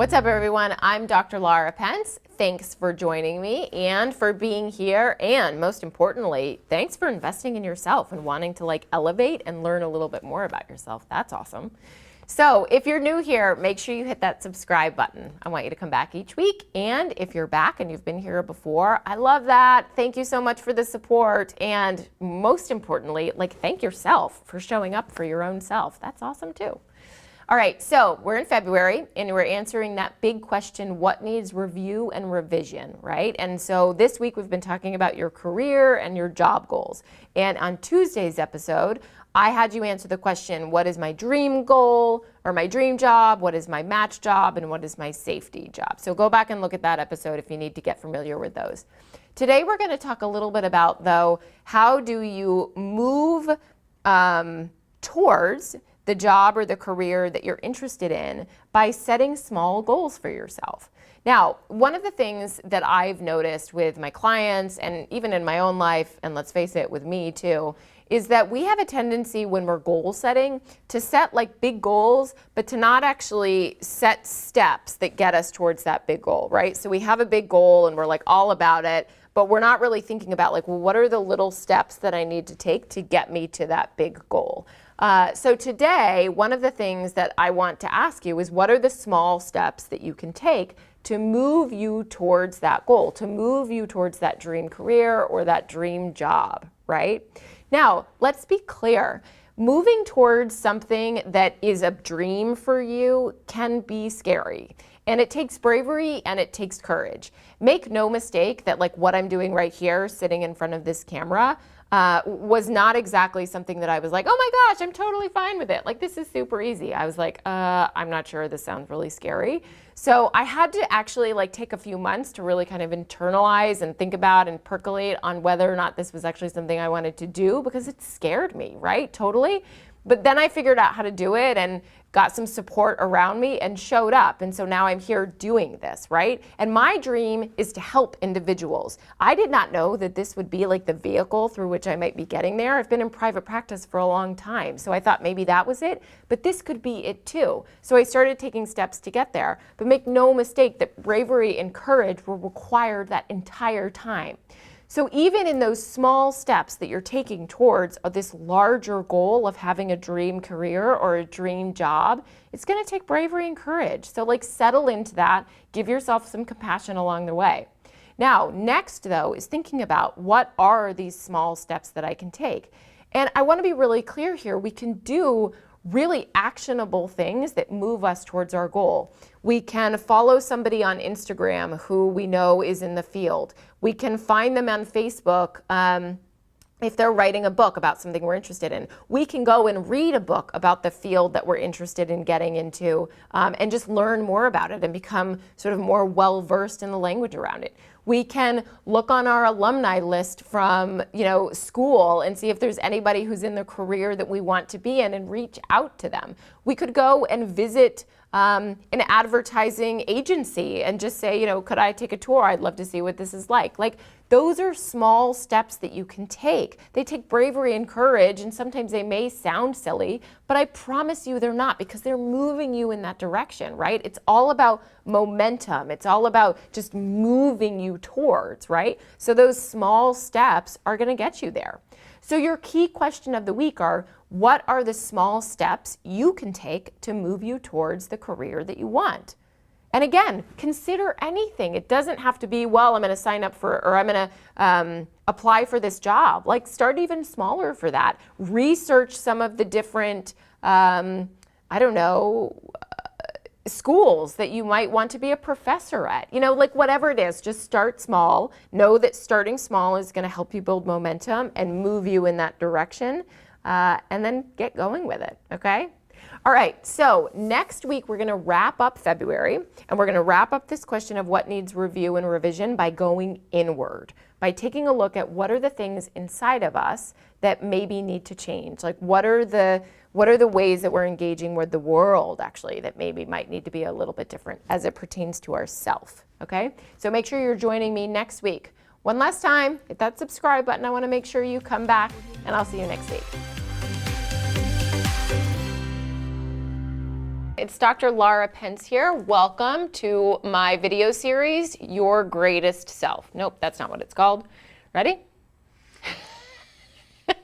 What's up, everyone? I'm Dr. Laura Pence. Thanks for joining me and for being here. And most importantly, thanks for investing in yourself and wanting to elevate and learn a little bit more about yourself. That's awesome. So if you're new here, make sure you hit that subscribe button. I want you to come back each week. And if you're back and you've been here before, I love that. Thank you so much for the support. And most importantly, thank yourself for showing up for your own self. That's awesome too. All right, so we're in February and we're answering that big question, what needs review and revision, right? And so this week we've been talking about your career and your job goals. And on Tuesday's episode, I had you answer the question, what is my dream goal or my dream job? What is my match job? And what is my safety job? So go back and look at that episode if you need to get familiar with those. Today we're going to talk a little bit about, though, how do you move towards the job or the career that you're interested in by setting small goals for yourself. Now, one of the things that I've noticed with my clients and even in my own life, and let's face it, with me too, is that we have a tendency when we're goal setting to set big goals, but to not actually set steps that get us towards that big goal, right? So we have a big goal and we're all about it, but we're not really thinking about well, what are the little steps that I need to take to get me to that big goal? So today, one of the things that I want to ask you is what are the small steps that you can take to move you towards that goal, to move you towards that dream career or that dream job, right? Now, let's be clear. Moving towards something that is a dream for you can be scary. And it takes bravery and it takes courage. Make no mistake that what I'm doing right here, sitting in front of this camera, was not exactly something that I was oh my gosh, I'm totally fine with it. This is super easy. I was I'm not sure, this sounds really scary. So I had to actually take a few months to really kind of internalize and think about and percolate on whether or not this was actually something I wanted to do, because it scared me, right? Totally. But then I figured out how to do it and got some support around me and showed up. And so now I'm here doing this, right? And my dream is to help individuals. I did not know that this would be the vehicle through which I might be getting there. I've been in private practice for a long time, so I thought maybe that was it, but this could be it too. So I started taking steps to get there. But make no mistake that bravery and courage were required that entire time. So even in those small steps that you're taking towards this larger goal of having a dream career or a dream job, it's going to take bravery and courage. So settle into that, give yourself some compassion along the way. Now, next though is thinking about what are these small steps that I can take. And I want to be really clear here. We can do really actionable things that move us towards our goal. We can follow somebody on Instagram who we know is in the field. We can find them on Facebook if they're writing a book about something we're interested in. We can go and read a book about the field that we're interested in getting into and just learn more about it and become sort of more well-versed in the language around it. We can look on our alumni list from school and see if there's anybody who's in the career that we want to be in and reach out to them. We could go and visit an advertising agency and just say, could I take a tour? I'd love to see what this is like. Those are small steps that you can take. They take bravery and courage, and sometimes they may sound silly, but I promise you they're not, because they're moving you in that direction, right? It's all about momentum. It's all about just moving you towards, right? So those small steps are going to get you there. So your key question of the week are, what are the small steps you can take to move you towards the career that you want? And again, consider anything. It doesn't have to be, well, I'm going to sign up for, or I'm going to apply for this job. Start even smaller for that. Research some of the different, schools that you might want to be a professor at. Whatever it is, just start small. Know that starting small is going to help you build momentum and move you in that direction, and then get going with it, okay? All right, so next week we're going to wrap up February, and we're going to wrap up this question of what needs review and revision by going inward, by taking a look at what are the things inside of us that maybe need to change. What are the ways that we're engaging with the world actually that maybe might need to be a little bit different as it pertains to ourself, okay? So make sure you're joining me next week. One last time, hit that subscribe button. I want to make sure you come back, and I'll see you next week. It's Dr. Laura Pence here. Welcome to my video series, Your Greatest Self. Nope, that's not what it's called. Ready?